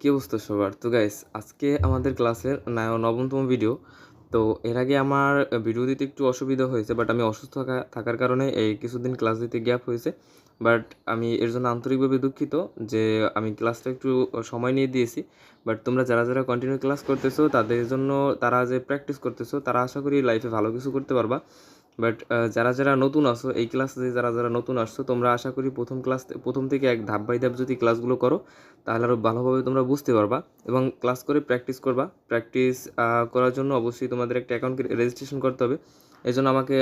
কি অবস্থা সবার? তো গাইস আজকে আমাদের ক্লাসের নবমতম ভিডিও। তো এর আগে আমার ভিডিও দিতে একটু অসুবিধা হয়েছে, বাট আমি অসুস্থ থাকার কারণে এই কিছুদিন ক্লাস দিতে গ্যাপ হয়েছে। বাট আমি এর জন্য আন্তরিকভাবে দুঃখিত যে আমি ক্লাসটা একটু সময় নিয়ে দিয়েছি। বাট তোমরা যারা কন্টিনিউ ক্লাস করতেছো তাদের জন্য, তারা যে প্র্যাকটিস করতেছো তারা আশা করি লাইফে ভালো কিছু করতে পারবা। বাট যারা নতুন আসো এই ক্লাসে, যারা নতুন আসছো তোমরা আশা করি প্রথম থেকে এক ধাপ বাই ধাপ যদি ক্লাসগুলো করো তাহলে আরও ভালোভাবে তোমরা বুঝতে পারবা এবং ক্লাস করে প্র্যাকটিস করবা। প্র্যাকটিস করার জন্য অবশ্যই তোমাদের একটা অ্যাকাউন্ট রেজিস্ট্রেশন করতে হবে। এই জন্য আমাকে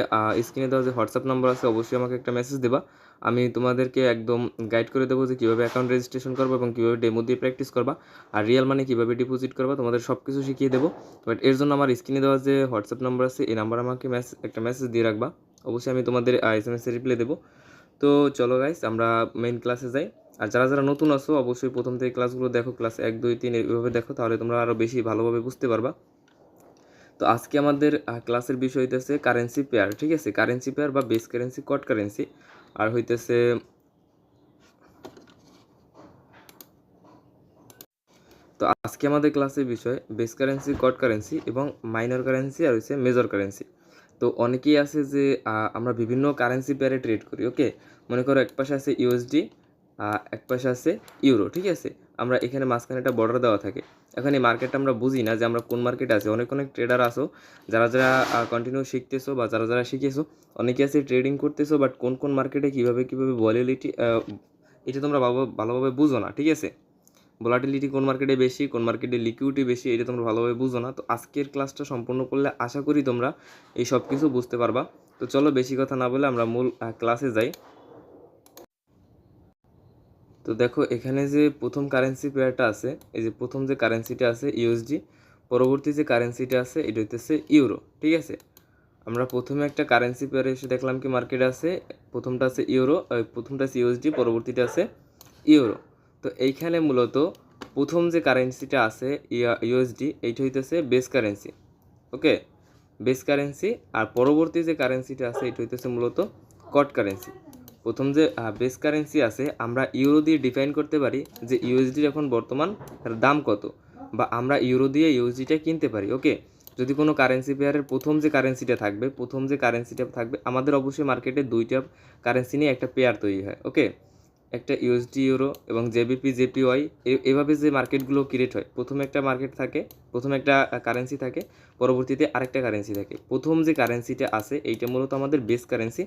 স্ক্রিনে দেওয়া যে হোয়াটসঅ্যাপ নাম্বার আছে অবশ্যই আমাকে একটা মেসেজ দেবা। আমি তোমাদেরকে একদম গাইড করে দেবো যে কীভাবে অ্যাকাউন্ট রেজিস্ট্রেশন করবো এবং কীভাবে ডেমো দিয়ে প্র্যাকটিস করবা, আর রিয়েল মানি কীভাবে ডিপোজিট করবা, তোমাদের সব কিছু শিখিয়ে দেবো। বাট এর জন্য আমার স্ক্রিনে দেওয়া যে হোয়াটসঅ্যাপ নাম্বার আছে এই নাম্বার আমাকে একটা মেসেজ দিয়ে রাখবা। অবশ্যই আমি তোমাদের SMS-এ রিপ্লাই দেবো। তো চলো গাইস আমরা মেইন ক্লাসে যাই। আর যারা নতুন আছো অবশ্যই প্রথম থেকে ক্লাসগুলো দেখো, ক্লাস 1 2 3 এইভাবে দেখো, তাহলে তোমরা আরও বেশি ভালোভাবে বুঝতে পারবা। তো আজকে আমাদের ক্লাসের বিষয় হইতেছে কারেন্সি পেয়ার, ঠিক আছে? কারেন্সি পেয়ার বা বেস কারেন্সি, কট কারেন্সি, আর হইতেছে তো আজকে আমাদের ক্লাসের বিষয় বেস কারেন্সি, কট কারেন্সি এবং মাইনর কারেন্সি আর হচ্ছে মেজর কারেন্সি। তো অনেকেই আছে যে আমরা বিভিন্ন কারেন্সি পেয়ারে ট্রেড করি। ওকে, মনে করো এক পাশে আছে ইউএসডি, এক পাশে আছে ইউরো, ঠিক আছে? আমরা এখানে মাঝখানে একটা বর্ডার দেওয়া থাকে। এখন এই মার্কেটটা আমরা বুঝি না যে আমরা কোন মার্কেটে আছি। অনেক ট্রেডার আসো যারা কন্টিনিউ শিখতেছো বা যারা শিখেছো, অনেকে আছে ট্রেডিং করতেছো, বাট কোন মার্কেটে কীভাবে ভলিটিলিটি এটা তোমরা ভালোভাবে বুঝো না, ঠিক আছে? ভলাটিলিটি কোন মার্কেটে বেশি, কোন মার্কেটে লিকুইডিটি বেশি, এটা তোমরা ভালোভাবে বুঝো না। তো আজকের ক্লাসটা সম্পূর্ণ করলে আশা করি তোমরা এই সব কিছু বুঝতে পারবা। তো চলো বেশি কথা না বলে আমরা মূল ক্লাসে যাই। তো দেখো এখানে যে প্রথম কারেন্সি পেয়ারটা আছে, এই যে প্রথম যে কারেন্সিটা আছে ইউএসডি, পরবর্তী যে কারেন্সিটা আছে এটা হইতেছে ইউরো, ঠিক আছে? আমরা প্রথমে একটা কারেন্সি পেয়ারে এসে দেখলাম কি মার্কেটে আছে, প্রথমটা আছে ইউরো, প্রথমটা আছে ইউএসডি, পরবর্তীটা আছে ইউরো। তো এইখানে মূলত প্রথম যে কারেন্সিটা আছে ইউএসডি, এইটা হইতেছে বেস কারেন্সি। ওকে, বেস কারেন্সি। আর পরবর্তী যে কারেন্সিটা আছে এটা হইতেছে মূলত কট কারেন্সি। প্রথম যে বেস কারেন্সি আছে আমরা ইউরো দিয়ে ডিফাইন করতে পারি যে ইউএসডির এখন বর্তমান তার দাম কত, বা আমরা ইউরো দিয়ে ইউএসডিটা কিনতে পারি। ওকে, যদি কোনো কারেন্সি পেয়ারের প্রথম যে কারেন্সিটা থাকবে আমাদের অবশ্যই মার্কেটে দুইটা কারেন্সি নিয়ে একটা পেয়ার তৈরি হয়। ওকে, একটা ইউএসডি ইউরো এবং জেবিপি জেপিওয়াই, এভাবে যে মার্কেটগুলো ক্রিয়েট হয়, প্রথমে একটা মার্কেট থাকে, প্রথমে একটা কারেন্সি থাকে, পরবর্তীতে আরেকটা কারেন্সি থাকে। প্রথম যে কারেন্সিটা আছে এইটা মূলত আমাদের বেস কারেন্সি,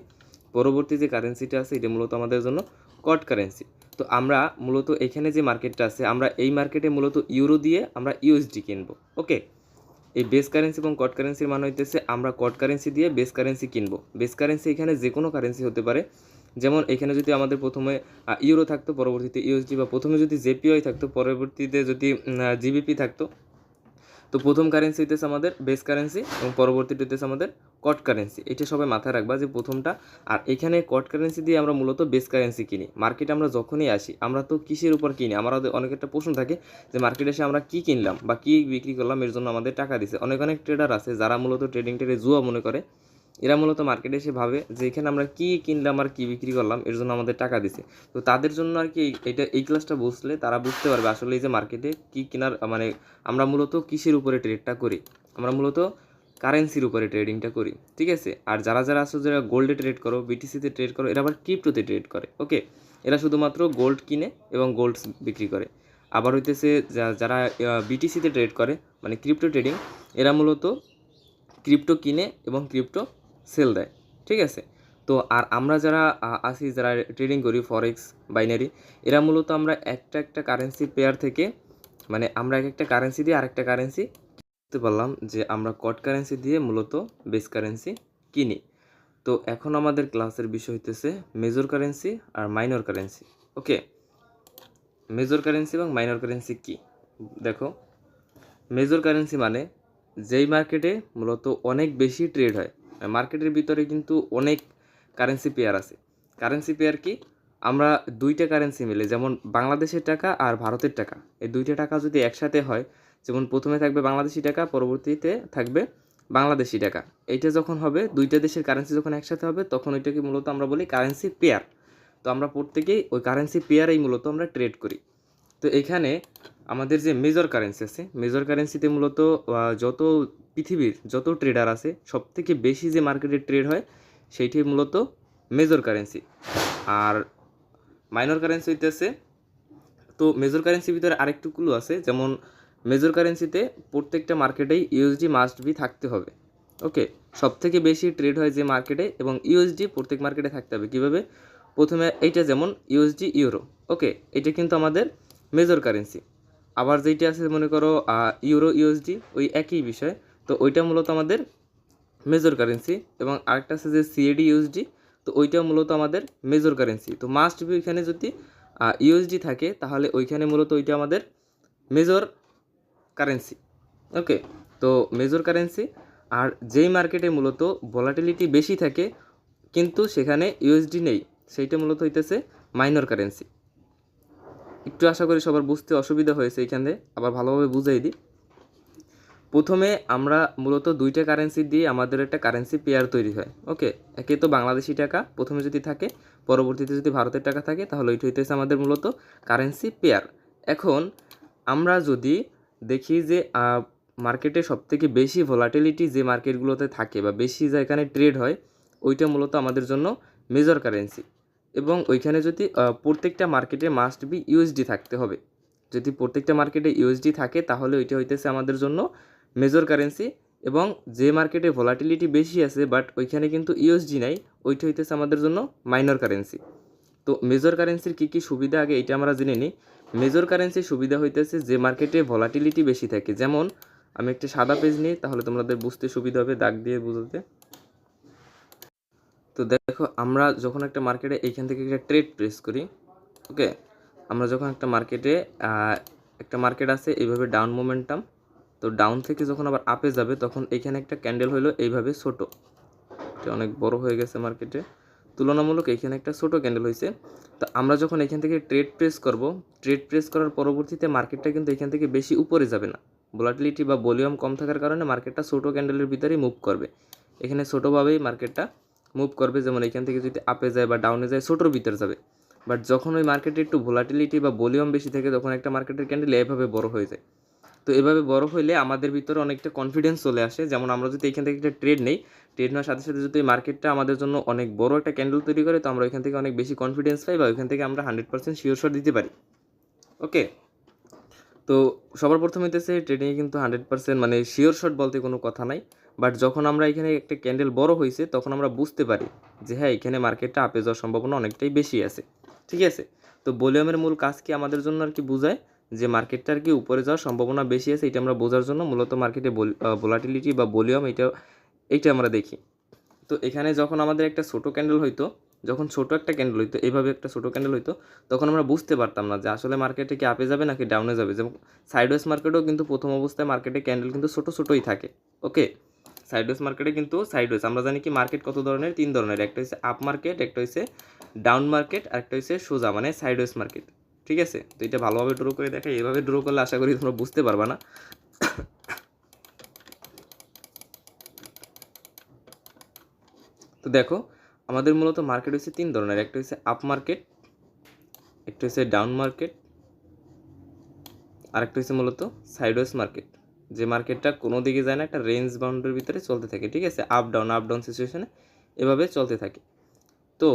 পরবর্তী যে কারেন্সিটা আছে এটা মূলত আমাদের জন্য কট কারেন্সি। তো আমরা মূলত এখানে যে মার্কেটটা আছে, আমরা এই মার্কেটে মূলত ইউরো দিয়ে আমরা ইউএসডি কিনবো। ওকে, এই বেস কারেন্সি এবং কট কারেন্সির মান হইতেছে আমরা কট কারেন্সি দিয়ে বেস কারেন্সি কিনবো। বেস কারেন্সি এখানে যে কোনো কারেন্সি হতে পারে, যেমন এখানে যদি আমাদের প্রথমে ইউরো থাকতো, পরবর্তীতে ইউএসডি, বা প্রথমে যদি জেপিওয়াই থাকতো, পরবর্তীতে যদি জিবিপি থাকতো। তো প্রথম কারেন্সি হইতেছে আমাদের বেস কারেন্সি এবং পরবর্তীতে হইতেছে আমাদের কট কারেন্সি। এটা সবাই মাথায় রাখবা যে প্রথমটা। আর এখানে কট কারেন্সি দিয়ে আমরা মূলত বেস কারেন্সি কিনি। মার্কেটে আমরা যখনই আসি আমরা তো কিসের উপর কিনি, আমাদের অনেক একটা প্রশ্ন থাকে যে মার্কেটে এসে আমরা কী কিনলাম বা কী বিক্রি করলাম, এর জন্য আমাদের টাকা দিছে। অনেক ট্রেডার আছে যারা মূলত ট্রেডিংটাকে জুয়া মনে করে। এরা মূলত মার্কেটে এসে ভাবে যে এখানে আমরা কী কিনলাম আর কী বিক্রি করলাম, এর জন্য আমাদের টাকা দিছে। তো তাদের জন্য আর কি এই ক্লাসটা বুঝলে তারা বুঝতে পারবে আসলে এই যে মার্কেটে কী কেনার, মানে আমরা মূলত কিসের উপরে ট্রেডটা করি। আমরা মূলত কারেন্সির উপরে ট্রেডিংটা করি, ঠিক আছে? আর যারা আসো, যারা গোল্ডে ট্রেড করো, বিটিসিতে ট্রেড করো, এরা আবার ক্রিপ্টোতে ট্রেড করে। ওকে, এরা শুধুমাত্র গোল্ড কিনে এবং গোল্ড বিক্রি করে। আবার হইতেছে যারা বিটিসিতে ট্রেড করে, মানে ক্রিপ্টো ট্রেডিং, এরা মূলত ক্রিপ্টো কিনে এবং ক্রিপ্টো সেল দেয়, ঠিক আছে? তো আর আমরা যারা আছি, যারা ট্রেডিং করি ফরেক্স, বাইনারি, এরা মূলত আমরা একটা কারেন্সি পেয়ার থেকে, মানে আমরা একটা কারেন্সি দিয়ে আরেকটা কারেন্সি বুঝতে পারলাম যে আমরা কট কারেন্সি দিয়ে মূলত বেস কারেন্সি কিনি। তো এখন আমাদের ক্লাসের বিষয় হইতেছে মেজর কারেন্সি আর মাইনর কারেন্সি। ওকে, মেজর কারেন্সি এবং মাইনর কারেন্সি কি? দেখো, মেজর কারেন্সি মানে যেই মার্কেটে মূলত অনেক বেশি ট্রেড হয়। মার্কেটের ভিতরে কিন্তু অনেক কারেন্সি পেয়ার আছে। কারেন্সি পেয়ার কি? আমরা দুইটা কারেন্সি মিলে, যেমন বাংলাদেশের টাকা আর ভারতের টাকা, এই দুইটা টাকা যদি একসাথে হয়, যেমন প্রথমে থাকবে বাংলাদেশি টাকা, পরবর্তীতে থাকবে বাংলাদেশি টাকা, এইটা যখন হবে, দুইটা দেশের কারেন্সি যখন একসাথে হবে, তখন ওইটাকে মূলত আমরা বলি কারেন্সি পেয়ার। তো আমরা প্রত্যেকেই ওই কারেন্সি পেয়ারেই মূলত আমরা ট্রেড করি। তো এখানে আমাদের যে মেজর কারেন্সি আছে, মেজর কারেন্সিতে মূলত যত পৃথিবীর যত ট্রেডার আছে সবথেকে বেশি যে মার্কেটে ট্রেড হয় সেইটি মূলত মেজর কারেন্সি। আর মাইনর কারেন্সি হইতেছে, তো মেজর কারেন্সির ভিতরে আরেকটু ক্লু আছে, যেমন মেজর কারেন্সিতে প্রত্যেকটা মার্কেটেই ইউএসডি মাস্ট বি থাকতে হবে। ওকে, সবথেকে বেশি ট্রেড হয় যে মার্কেটে এবং ইউএসডি প্রত্যেক মার্কেটে থাকতে হবে। কীভাবে? প্রথমে এইটা যেমন ইউএসডি ইউরো, ওকে, এটা কিন্তু আমাদের মেজর কারেন্সি। আবার যেইটা আছে মনে করো ইউরো ইউএসডি, ওই একই বিষয়, তো ওইটা মূলত আমাদের মেজর কারেন্সি। এবং আরেকটা আছে যে সিএডি ইউএসডি, তো ওইটাও মূলত আমাদের মেজর কারেন্সি। তো মাস্ট বি ওইখানে যদি ইউএসডি থাকে তাহলে ওইখানে মূলত ওইটা আমাদের মেজর কারেন্সি। ওকে, তো মেজর কারেন্সি। আর যেই মার্কেটে মূলত ভলাটিলিটি বেশি থাকে কিন্তু সেখানে ইউএসডি নেই, সেইটা মূলত হইতেছে মাইনর কারেন্সি। একটু আশা করি সবার বুঝতে অসুবিধা হয়েছে, এইখানে আবার ভালোভাবে বুঝাই দিই। প্রথমে আমরা মূলত দুইটা কারেন্সি দিয়ে আমাদের একটা কারেন্সি পেয়ার তৈরি হয়। ওকে, একে তো বাংলাদেশি টাকা প্রথমে যদি থাকে, পরবর্তীতে যদি ভারতের টাকা থাকে, তাহলে ওইটা হইতেছে আমাদের মূলত কারেন্সি পেয়ার। এখন আমরা যদি দেখি যে মার্কেটে সবথেকে বেশি ভলাটিলিটি যে মার্কেটগুলোতে থাকে বা বেশি যেখানে ট্রেড হয়, ওইটা মূলত আমাদের জন্য মেজর কারেন্সি। এবং ওইখানে যদি প্রত্যেকটা মার্কেটে মাস্ট বি ইউএসডি থাকতে হবে। যদি প্রত্যেকটা মার্কেটে ইউএসডি থাকে তাহলে ওইটা হইতেছে আমাদের জন্য মেজর কারেন্সি। এবং যে মার্কেটে ভলাটিলিটি বেশি আছে বাট ওইখানে কিন্তু ইউএসডি নাই, ওইটা হইতেছে আমাদের জন্য মাইনর কারেন্সি। তো মেজর কারেন্সির কী কী সুবিধা আগে এটা আমরা জেনে নিই। মেজর কারেন্সির সুবিধা হইতেছে যে মার্কেটে ভলাটিলিটি বেশি থাকে, যেমন আমি একটা সাদা পেজ নিই তাহলে তোমাদের বুঝতে সুবিধা হবে দাগ দিয়ে বুঝতে। তো দেখো, আমরা যখন একটা মার্কেটে এইখান থেকে একটা ট্রেড প্রেস করি, ওকে, আমরা যখন একটা মার্কেটে একটা মার্কেট আছে এইভাবে ডাউন মোমেন্টাম, তো ডাউন থেকে যখন আবার আপে যাবে তখন এইখানে একটা ক্যান্ডেল হলো এইভাবে ছোট, এটা অনেক বড় হয়ে গেছে মার্কেটে তুলনামূলক, এইখানে একটা ছোট ক্যান্ডেল হয়েছে। তো আমরা যখন এখান থেকে ট্রেড প্রেস করব, ট্রেড প্রেস করার পরবর্তীতে মার্কেটটা কিন্তু এখান থেকে বেশি উপরে যাবে না, ভলাটিলিটি বা ভলিউম কম থাকার কারণে মার্কেটটা ছোট ক্যান্ডেলের ভিতরেই মুভ করবে। এখানে ছোটোভাবেই মার্কেটটা মুভ করবে, যেমন এখান থেকে যদি আপে যায় বা ডাউনে যায় ছোটোর ভিতরে যাবে। বাট যখন ওই মার্কেটে একটু ভলাটিলিটি বা ভলিউম বেশি থাকে তখন একটা মার্কেটের ক্যান্ডেল এভাবে বড় হয়ে যায়। তো এভাবে বড় হইলে আমাদের ভিতরে অনেকটা কনফিডেন্স চলে আসে, যেমন আমরা যদি এখান থেকে একটা ট্রেড নেই, ট্রেড নেওয়ার সাথে সাথে যদি এই মার্কেটটা আমাদের জন্য অনেক বড় একটা ক্যান্ডেল তৈরি করে, তো আমরা ওইখান থেকে অনেক বেশি কনফিডেন্স পাই বা ওইখান থেকে আমরা 100% শিওর শট দিতে পারি। ওকে, তো সবার প্রথমে হইতেছে ট্রেডিংয়ে কিন্তু 100% মানে শিওর শট বলতে কোনো কথা নাই। বাট যখন আমরা এখানে একটা ক্যান্ডেল বড় হয়েছে তখন আমরা বুঝতে পারি যে হ্যাঁ এখানে মার্কেটটা আপে যাওয়ার সম্ভাবনা অনেকটাই বেশি আছে। ঠিক আছে, তো ভলিউমের মূল কাজ কি আমাদের জন্য আর কি বোঝায় যে মার্কেটটা আর কি উপরে যাওয়ার সম্ভাবনা বেশি আছে, এটা আমরা বোঝার জন্য মূলত মার্কেটে ভলাটিলিটি বা ভলিউম এইটা আমরা দেখি। তো এখানে যখন আমাদের একটা ছোটো ক্যান্ডেল হইতো, যখন ছোটো একটা ক্যান্ডেল হইতো এইভাবে একটা ছোটো ক্যান্ডেল হইতো, তখন আমরা বুঝতে পারতাম না যে আসলে মার্কেটে কি আপে যাবে নাকি ডাউনে যাবে। যেমন সাইডওয়েজ মার্কেটেও কিন্তু প্রথম অবস্থায় মার্কেটে ক্যান্ডেল কিন্তু ছোটো ছোটোই থাকে। ওকে, সাইডওয়েজ মার্কেটে কিন্তু সাইডওয়েজ আমরা জানি কি মার্কেট কত ধরনের, 3 ধরনের, একটা হচ্ছে আপ মার্কেট, একটা হচ্ছে ডাউন মার্কেট, আর একটা হচ্ছে সোজা মানে সাইডওয়েজ মার্কেট। ঠিক আছে, তো এটা ভালোভাবে ড্র করে দেখাই, এইভাবে ড্র করলে আশা করি তোমরা বুঝতে পারবা না। তো দেখো, আমাদের মূলত মার্কেট হচ্ছে 3 ধরনের, একটা হচ্ছে আপ মার্কেট, একটা হচ্ছে ডাউন মার্কেট, আর একটা হচ্ছে মূলত সাইডওয়েজ মার্কেট। যে মার্কেটটা কোনো দিকে যায় না, একটা রেঞ্জ বাউন্ডের ভিতরে চলতে থাকে। ঠিক আছে, আপ ডাউন সিচুয়েশনে এভাবে চলতে থাকে। তো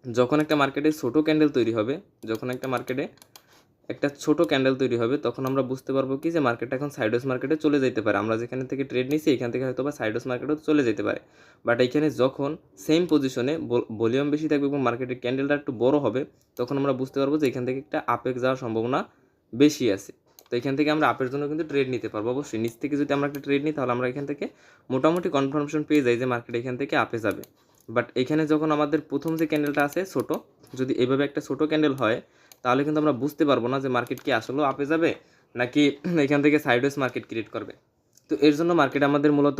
যখন একটা মার্কেটে ছোটো ক্যান্ডেল তৈরি হবে, যখন একটা মার্কেটে একটা ছোটো ক্যান্ডেল তৈরি হবে তখন আমরা বুঝতে পারবো কি যে মার্কেটটা এখন সাইডওয়েজ মার্কেটে চলে যেতে পারে। আমরা যেখানে থেকে ট্রেড নিয়েছি এখান থেকে হয়তো বা সাইডওয়েজ মার্কেটেও চলে যেতে পারে। বাট এখানে যখন সেম পজিশনে ভলিউম বেশি থাকবে এবং মার্কেটের ক্যান্ডেলটা একটু বড় হবে, তখন আমরা বুঝতে পারবো যে এখান থেকে একটা আপে যাওয়ার সম্ভাবনা বেশি আছে। তো এখান থেকে আমরা আপের জন্য কিন্তু ট্রেড নিতে পারবো। অবশ্যই নিচ থেকে যদি আমরা একটা ট্রেড নিই তাহলে আমরা এখান থেকে মোটামুটি কনফার্মেশন পেয়ে যাই যে মার্কেট এখান থেকে আপে যাবে। বাট এখানে যখন আমাদের প্রথম যে ক্যান্ডেলটা আছে ছোটো, যদি এভাবে একটা ছোটো ক্যান্ডেল হয় তাহলে কিন্তু আমরা বুঝতে পারবো না যে মার্কেট কি আসলেও আপে যাবে নাকি এখান থেকে সাইডওয়েজ মার্কেট ক্রিয়েট করবে। তো এর জন্য মার্কেট আমাদের মূলত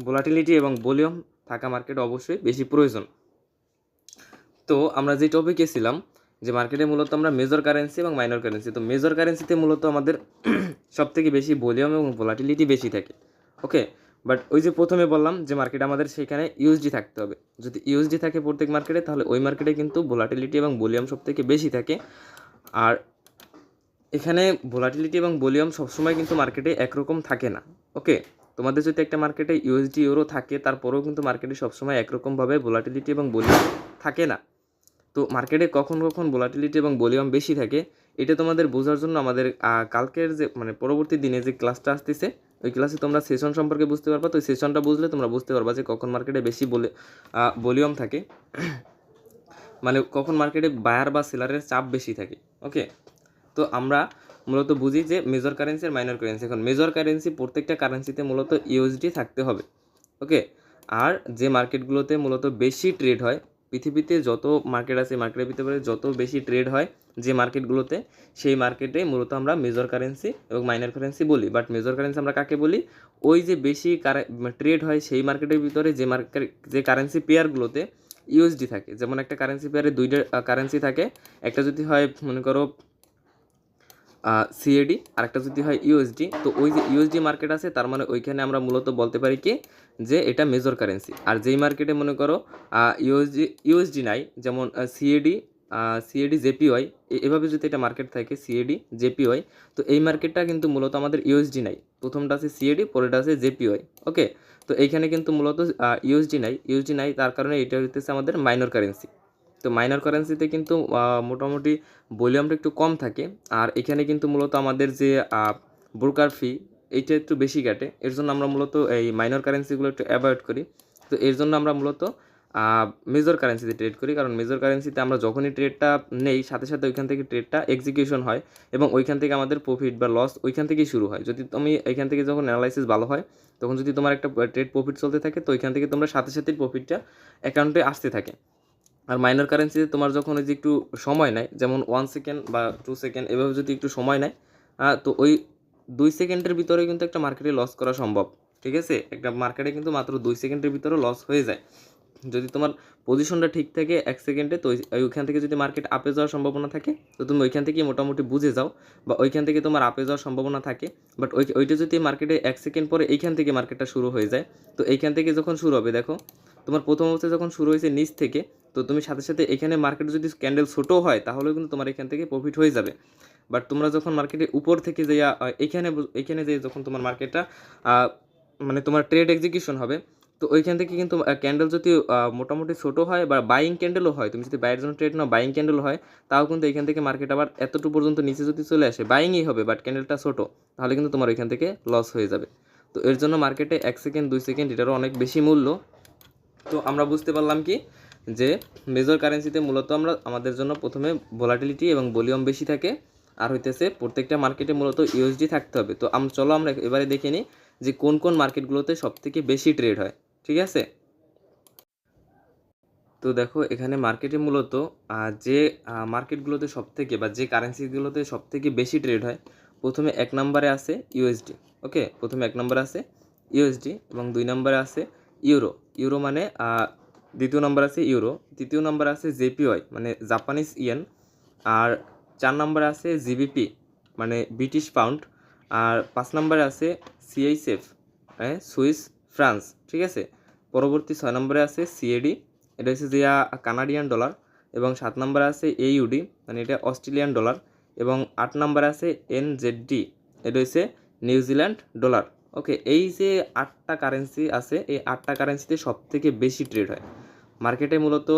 ভলাটিলিটি এবং ভলিউম থাকা মার্কেট অবশ্যই বেশি প্রয়োজন। তো আমরা যে টপিকে ছিলাম যে মার্কেটে মূলত আমরা মেজর কারেন্সি এবং মাইনর কারেন্সি, তো মেজর কারেন্সিতে মূলত আমাদের সবথেকে বেশি ভলিউম এবং ভলাটিলিটি বেশি থাকে। ওকে, বাট ওই যে প্রথমে বললাম যে মার্কেট আমাদের সেখানে ইউএসডি থাকতে হবে। যদি ইউএসডি থাকে প্রত্যেক মার্কেটে তাহলে ওই মার্কেটে কিন্তু ভলাটিলিটি এবং ভলিউম সবথেকে বেশি থাকে। আর এখানে ভোলাটিলিটি এবং ভলিউম সবসময় কিন্তু মার্কেটে একরকম থাকে না। ওকে, তোমাদের যদি একটা মার্কেটে ইউএসডি ইউরো থাকে, তারপরেও কিন্তু মার্কেটে সবসময় একরকমভাবে ভোলাটিলিটি এবং ভলিউম থাকে না। তো মার্কেটে কখন কখন ভোলাটিলিটি এবং ভলিউম বেশি থাকে, এটা তোমাদের বোঝার জন্য আমাদের কালকের যে মানে পরবর্তী দিনে যে ক্লাসটা আসতেছে, ওই ক্লাসে তোমরা সেশন সম্পর্কে বুঝতে পারবা। তো ওই সেশনটা বুঝলে তোমরা বুঝতে পারবা যে কখন মার্কেটে বেশি ভলিউম থাকে, মানে কখন মার্কেটে বায়ার বা সেলারের চাপ বেশি থাকে। ওকে, তো আমরা মূলত বুঝি যে মেজর কারেন্সি আর মাইনর কারেন্সি। এখন মেজর কারেন্সি প্রত্যেকটা কারেন্সিতে মূলত ইউএসডি থাকতে হবে। ওকে, আর যে মার্কেটগুলোতে মূলত বেশি ট্রেড হয়, পৃথিবীতে যত মার্কেট আছে মার্কেটের ভিতরে যত বেশি ট্রেড হয় যে মার্কেটগুলোতে, সেই মার্কেটে মূলত আমরা মেজর কারেন্সি এবং মাইনর কারেন্সি বলি। বাট মেজর কারেন্সি আমরা কাকে বলি? ওই যে বেশি ট্রেড হয় সেই মার্কেটের ভিতরে যে কারেন্সি পেয়ারগুলোতে ইউএসডি থাকে। যেমন একটা কারেন্সি পেয়ারে দুইটা কারেন্সি থাকে, একটা যদি হয় মনে করো সিএডি, আর একটা যদি হয় ইউএসডি। তো ওই যে ইউএসডি মার্কেট আছে, তার মানে ওইখানে আমরা মূলত বলতে পারি কি যে এটা মেজর কারেন্সি। আর যেই মার্কেটে মনে করো ইউএসডি নাই, যেমন সিএডি জেপিওয়াই, এভাবে যদি এটা মার্কেট থাকে সিএডি জেপিওয়াই, তো এই মার্কেটটা কিন্তু মূলত আমাদের ইউএসডি নাই। প্রথমটা আছে সিএডি, পরেরটা আছে জেপিওয়াই। ওকে, তো এইখানে কিন্তু মূলত ইউএসডি নাই, তার কারণে এটা হইতেছে আমাদের মাইনর কারেন্সি। তো মাইনর কারেন্সিতে কিন্তু মোটামুটি ভলিউমটা একটু কম থাকে, আর এখানে কিন্তু মূলত আমাদের যে ব্রোকার ফি এইটা একটু বেশি কাটে। এর জন্য আমরা মূলত এই মাইনর কারেন্সিগুলো একটু অ্যাভয়েড করি। তো এর জন্য আমরা মূলত মেজর কারেন্সিতে ট্রেড করি, কারণ মেজর কারেন্সিতে আমরা যখনই ট্রেডটা নেই সাথে সাথে ওইখান থেকে ট্রেডটা এক্সিকিউশন হয়, এবং ওইখান থেকে আমাদের প্রফিট বা লস ওইখান থেকেই শুরু হয়। যদি তুমি এখান থেকে যখন অ্যানালাইসিস ভালো হয়, তখন যদি তোমার একটা ট্রেড প্রফিট চলতে থাকে, তো ওইখান থেকে তোমরা সাথে সাথেই প্রফিটটা অ্যাকাউন্টে আসতে থাকে। আর মাইনর কারেন্সিতে তোমার যখন ওই যে একটু সময় নেয়, যেমন 1 সেকেন্ড বা 2 সেকেন্ড এভাবে যদি একটু সময় নেয়, তো ওই 2 সেকেন্ডের ভিতরে কিন্তু একটা মার্কেটে লস করা সম্ভব। ঠিক আছে, একটা মার্কেটে কিন্তু মাত্র 2 সেকেন্ডের ভিতরে লস হয়ে যায়। যদি তোমার পজিশনটা ঠিক থাকে 1 সেকেন্ডে, তো ওইখান থেকে যদি মার্কেট আপে যাওয়ার সম্ভাবনা থাকে, তো তুমি ওইখান থেকেই মোটামুটি বুঝে যাও, বা ওইখান থেকে তোমার আপে যাওয়ার সম্ভাবনা থাকে। বাট ওইটা যদি মার্কেটে 1 সেকেন্ড পরে এইখান থেকে মার্কেটটা শুরু হয়ে যায়, তো এইখান থেকে যখন শুরু হবে, দেখো তোমার প্রথম অবস্থায় যখন শুরু হয়েছে নিচ থেকে, তো তুমি সাথে সাথে এখানে মার্কেট যদি ক্যান্ডেল ছোটো হয়, তাহলেও কিন্তু তোমার এখান থেকে প্রফিট হয়ে যাবে। বাট তোমরা যখন মার্কেটের উপর থেকে যাইয়া এখানে যে যখন তোমার মার্কেটটা মানে তোমার ট্রেড এক্সিকিউশন হবে, তো ওইখান থেকে কিন্তু ক্যান্ডেল যদি মোটামুটি ছোটো হয় বা বাইং ক্যান্ডেলও হয়, তুমি যদি বাইরের জন্য ট্রেড নাও বাইং ক্যান্ডেল হয়, তাও কিন্তু এখান থেকে মার্কেট আবার এতটুকু পর্যন্ত নিচে যদি চলে আসে, বাইংই হবে বাট ক্যান্ডেলটা ছোটো, তাহলে কিন্তু তোমার ওইখান থেকে লস হয়ে যাবে। তো এর জন্য মার্কেটে 1 সেকেন্ড 2 সেকেন্ড এটারও অনেক বেশি মূল্য। তো আমরা বুঝতে পারলাম কি যে মেজর কারেন্সিতে মূলত আমাদের জন্য প্রথমে ভোলাটিলিটি এবং ভলিউম বেশি থাকে, আর হইতেছে প্রত্যেকটা মার্কেটে মূলত ইউএসডি থাকতে হবে। তো চলো আমরা এবারে দেখে নিই যে কোন কোন মার্কেটগুলোতে সবথেকে বেশি ট্রেড হয়। ঠিক আছে, তো দেখো এখানে মার্কেটে মূলত যে মার্কেটগুলোতে সবথেকে বা যে কারেন্সিগুলোতে সবথেকে বেশি ট্রেড হয়, প্রথমে 1 নম্বরে আছে ইউএসডি। ওকে, প্রথমে 1 নম্বরে আছে ইউএসডি, এবং 2 নম্বরে আছে ইউরো মানে দ্বিতীয় নম্বর আছে ইউরো, তৃতীয় নম্বর আছে জেপিওয়াই মানে জাপানিজ ইয়েন, আর 4 নম্বরে আছে জিবিপি মানে ব্রিটিশ পাউন্ড, আর 5 নম্বরে আছে সিএইচএফ সুইস ফ্রান্স। ঠিক আছে, পরবর্তী 6 নম্বরে আছে সিএডি, এটা হচ্ছে যে কানাডিয়ান ডলার, এবং 7 নম্বরে আছে এইউডি মানে এটা অস্ট্রেলিয়ান ডলার, এবং 8 নম্বরে আছে এনজেডডি, এটা হচ্ছে নিউজিল্যান্ড ডলার। ওকে, এই যে 8টা কারেন্সি আছে, এই 8টা কারেন্সিতে সবথেকে বেশি ট্রেড হয় মার্কেটে। মূলত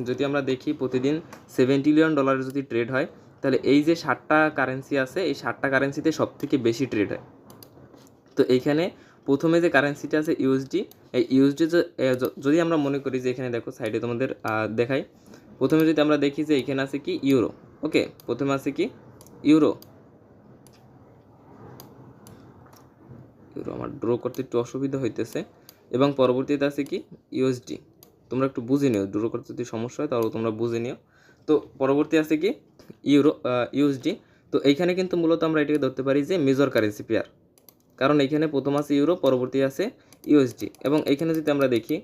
যদি আমরা দেখি প্রতিদিন $7 ট্রিলিয়ন যদি ট্রেড হয়, তাহলে এই যে 7টা কারেন্সি আছে, এই 7টা কারেন্সিতে সবথেকে বেশি ট্রেড হয়। তো এইখানে প্রথমে যে কারেন্সিটা আছে ইউএসডি, এই ইউএসডি যদি আমরা মনে করি যে এখানে দেখো সাইডে তোমাদের দেখাই, প্রথমে যদি আমরা দেখি যে এখানে আছে কি ইউরো। ওকে, প্রথমে আছে কি ইউরো, আমার ড্র করতে একটু অসুবিধা হইতেছে, এবং পরবর্তীতে আছে কি ইউএসডি। তোমরা একটু বুঝে নিও, ড্র করতে যদি সমস্যা হয় তাহলে তোমরা বুঝে নিও। তো পরবর্তী আছে কি ইউএসডি। তো এইখানে কিন্তু মূলত আমরা এটাকে ধরতে পারি যে মেজর কারেন্সি পেয়ার, কারণ এখানে প্রথম আছে ইউরো, পরবর্তী আছে ইউএসডি, এবং এখানে যদি আমরা দেখি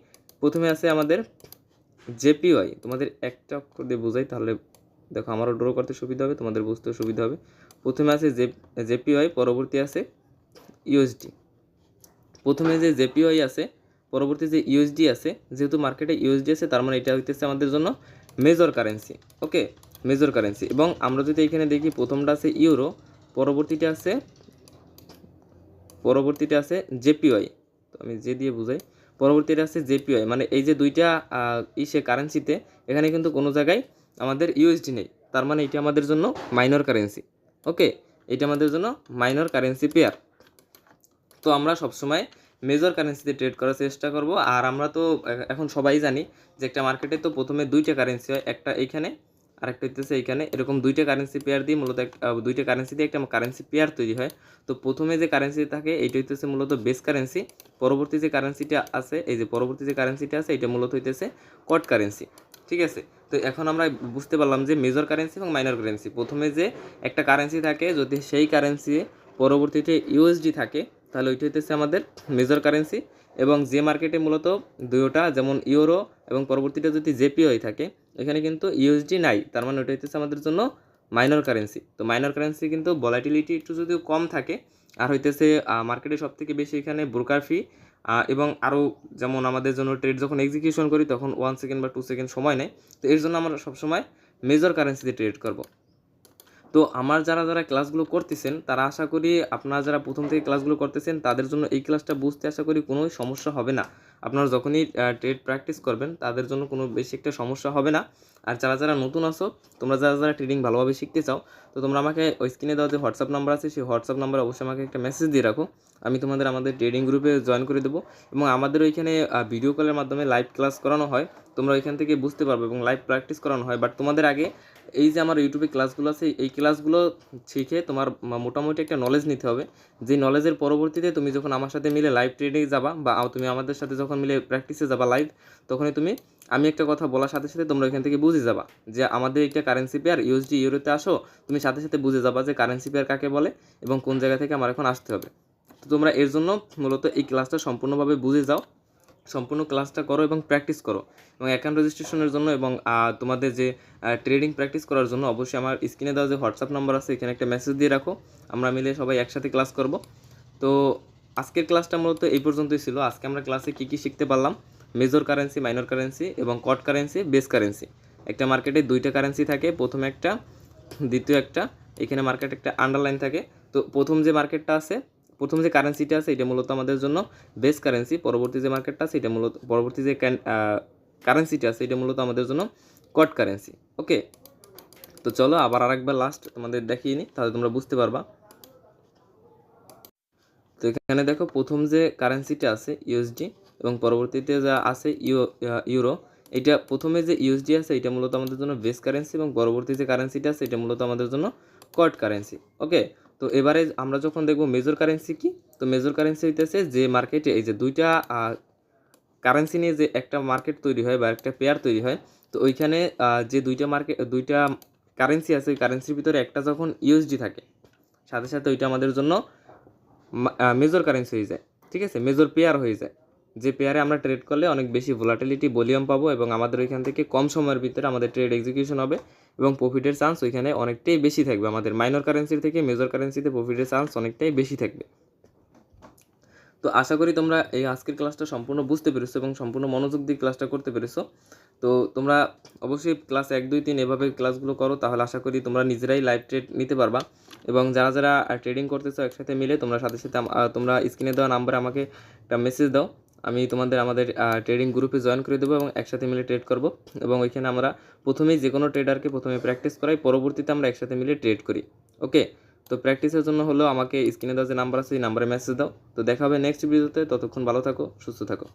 প্রথমে আছে আমাদের জেপিওয়াই। তোমাদের একটা অক্ষর দিয়ে বোঝাই, তাহলে দেখো আমারও ড্র করতে সুবিধা হবে, তোমাদের বুঝতেও সুবিধা হবে। প্রথমে আছে জেপিওয়াই, পরবর্তী আছে ইউএসডি। প্রথমে যে জেপিওয়াই আছে, পরবর্তী যে ইউএসডি আছে, যেহেতু মার্কেটে ইউএসডি আছে, তার মানে এটা হইতেছে আমাদের জন্য মেজর কারেন্সি। ওকে, মেজর কারেন্সি। এবং আমরা যদি এখানে দেখি প্রথমটা আছে ইউরো, পরবর্তীতে আছে জেপিওয়াই। তো আমি যে দিয়ে বুঝাই, পরবর্তীতে আছে জেপিওয়াই, মানে এই যে দুইটা কারেন্সিতে এখানে কিন্তু কোনো জায়গায় আমাদের ইউএসডি নেই, তার মানে এটা আমাদের জন্য মাইনর কারেন্সি। ওকে, এটা আমাদের জন্য মাইনর কারেন্সি পেয়ার। তো আমরা সবসময় মেজর কারেন্সিতে ট্রেড করার চেষ্টা করব। আর আমরা তো এখন সবাই জানি যে একটা মার্কেটে তো প্রথমে দুইটা কারেন্সি হয়, একটা এইখানে আর একটা হইতেছে এইখানে, এরকম দুইটা কারেন্সি পেয়ার দিয়ে মূলত দুইটা কারেন্সি দিয়ে একটা কারেন্সি পেয়ার তৈরি হয়। তো প্রথমে যে কারেন্সি থাকে এইটা হইতেছে মূলত বেস কারেন্সি, পরবর্তী যে কারেন্সিটা আছে, এই যে পরবর্তী যে কারেন্সিটা আছে এটা মূলত হইতেছে কট কারেন্সি। ঠিক আছে, তো এখন আমরা বুঝতে পারলাম যে মেজর কারেন্সি এবং মাইনর কারেন্সি, প্রথমে যে একটা কারেন্সি থাকে যদি সেই কারেন্সি পরবর্তীতে ইউএসডি থাকে তাহলে ওইটা হইতেছে আমাদের মেজর কারেন্সি। এবং যে মার্কেটে মূলত দুইটা যেমন ইউরো এবং পরবর্তীতে যদি জেপিওয়াই থাকে, এখানে কিন্তু ইউএসডি নাই, তার মানে ওইটা হইতেছে আমাদের জন্য মাইনর কারেন্সি। তো মাইনর কারেন্সি কিন্তু ভলাটিলিটি একটু যদিও কম থাকে, আর হইতেছে মার্কেটে সবথেকে বেশি এখানে ব্রোকার ফি এবং আরও যেমন আমাদের জন্য ট্রেড যখন এক্সিকিউশন করি তখন 1 সেকেন্ড বা 2 সেকেন্ড সময় নেয়। তো এর জন্য আমরা সবসময় মেজর কারেন্সিতে ট্রেড করব। তো আমার যারা ক্লাসগুলো করতেছেন তারা আশা করি, আপনারা যারা প্রথম থেকে ক্লাসগুলো করতেছেন তাদের জন্য এই ক্লাসটা বুঝতে আশা করি কোনো সমস্যা হবে না। আপনারা যখনই ট্রেড প্র্যাকটিস করবেন তাদের জন্য কোনো বেশি একটা সমস্যা হবে না। আর যারা নতুন আসো, তোমরা যারা ট্রেডিং ভালোভাবে শিখতে চাও, তো তোমরা আমাকে ওই স্ক্রিনে দেওয়া যে হোয়াটসঅ্যাপ নাম্বার আছে সেই হোয়াটসঅ্যাপ নাম্বারে অবশ্যই আমাকে একটা মেসেজ দিয়ে রাখো, আমি আমাদের ট্রেডিং গ্রুপে জয়েন করে দেবো। এবং আমাদের ওইখানে ভিডিও কলের মাধ্যমে লাইভ ক্লাস করানো হয়, তোমরা ওইখান থেকে বুঝতে পারবে এবং লাইভ প্র্যাকটিস করানো হয়। বাট তোমাদের আগে এই যে আমার ইউটিউবে ক্লাসগুলো আছে এই ক্লাসগুলো শিখে তোমার মোটামুটি একটা নলেজ নিতে হবে, যে নলেজের পরবর্তীতে তুমি যখন আমার সাথে মিলে লাইভ ট্রেডিং যাবা বা তুমি আমাদের সাথে যখন মিলে প্র্যাকটিসে যাবা লাইভ, তখনই আমি একটা কথা বলার সাথে সাথে তোমরা এখান থেকে বুঝে যাবা যে আমাদের একটা কারেন্সি পেয়ার ইউএসডি ইউরোতে আসো, তুমি সাথে সাথে বুঝে যাবা যে কারেন্সি পেয়ার কাকে বলে এবং কোন জায়গা থেকে আমার এখন আসতে হবে। তো তোমরা এর জন্য মূলত এই ক্লাসটা সম্পূর্ণভাবে বুঝে যাও, সম্পূর্ণ ক্লাসটা করো এবং প্র্যাকটিস করো। এবং অ্যাকাউন্ট রেজিস্ট্রেশনের জন্য এবং তোমাদের যে ট্রেডিং প্র্যাকটিস করার জন্য অবশ্যই আমার স্ক্রিনে দেওয়া যে হোয়াটসঅ্যাপ নাম্বার আছে এখানে একটা মেসেজ দিয়ে রাখো, আমরা মিলে সবাই একসাথে ক্লাস করব। তো আজকের ক্লাসটা মূলত এই পর্যন্তই ছিল। আজকে আমরা ক্লাসে কী কী শিখতে পারলাম, মেজর কারেন্সি, মাইনর কারেন্সি এবং কট কারেন্সি, বেস কারেন্সি। একটা মার্কেটে দুইটা কারেন্সি থাকে, প্রথমে একটা, দ্বিতীয় একটা, এখানে মার্কেট একটা আন্ডারলাইন থাকে। তো প্রথম যে কারেন্সিটা আছে এটা মূলত আমাদের জন্য বেস কারেন্সি, পরবর্তী যে মার্কেটটা আছে এটা মূলত পরবর্তী যে কারেন্সিটা আছে এটা মূলত আমাদের জন্য কট কারেন্সি। ওকে, তো চলো আবার আরেকবার লাস্ট তোমাদের দেখিয়ে নিই, তাহলে তোমরা বুঝতে পারবা। তো এখানে দেখো প্রথম যে কারেন্সিটা আছে ইউএসডি এবং পরবর্তীতে যা আছে ইউরো, এটা প্রথমে যে ইউএসডি আছে এটা মূলত আমাদের জন্য বেস কারেন্সি এবং পরবর্তী যে কারেন্সিটা আছে এটা মূলত আমাদের জন্য কট কারেন্সি। ওকে, তো এবারে আমরা যখন দেখব মেজর কারেন্সি কি, তো মেজর কারেন্সি হইতেছে যে মার্কেটে এই যে দুইটা কারেন্সি নিয়ে যে একটা মার্কেট তৈরি হয় বা একটা পেয়ার তৈরি হয়, তো ওইখানে যে দুইটা কারেন্সি আছে ওই কারেন্সির ভিতরে একটা যখন ইউএসডি থাকে সাথে সাথে ওইটা আমাদের জন্য মেজর কারেন্সি হয়ে যায়। ঠিক আছে, মেজর পেয়ার হয়ে যায়, যে পেয়ারে আমরা ট্রেড করলে অনেক বেশি ভোলাটিলিটি ভলিউম পাবো এবং আমাদের ওইখান থেকে কম সময়ের ভিতরে আমাদের ট্রেড এক্সিকিউশন হবে এবং প্রফিটের চান্স ওইখানে অনেকটাই বেশি থাকবে। আমাদের মাইনর কারেন্সির থেকে মেজর কারেন্সিতে প্রফিটের চান্স অনেকটাই বেশি থাকবে। তো আশা করি তোমরা এই আজকের ক্লাসটা সম্পূর্ণ বুঝতে পেরেছো এবং সম্পূর্ণ মনোযোগ দিয়ে ক্লাসটা করতে পেরেছো। তো তোমরা অবশ্যই ক্লাস 1, 2, 3 এভাবে ক্লাসগুলো করো, তাহলে আশা করি তোমরা নিজেরাই লাইভ ট্রেড নিতে পারবা। এবং যারা ট্রেডিং করতেছো একসাথে মিলে তোমরা সাথে সাথে তোমরা স্ক্রিনে দেওয়া নাম্বারে আমাকে একটা মেসেজ দাও, আমি আমাদের ট্রেডিং গ্রুপে জয়েন করে দেবো এবং একসাথে মিলে ট্রেড করব। এবং ওইখানে আমরা প্রথমেই যে কোনো ট্রেডারকে প্রথমে প্র্যাকটিস করাই, পরবর্তীতে আমরা একসাথে মিলে ট্রেড করি। ওকে, তো প্র্যাকটিসের জন্য হলো আমাকে স্ক্রিনে দেওয়া যে নাম্বার আছে এই নাম্বারে মেসেজ দাও। তো দেখা হবে নেক্সট ভিডিওতে, ততক্ষণ ভালো থাকো, সুস্থ থাকো।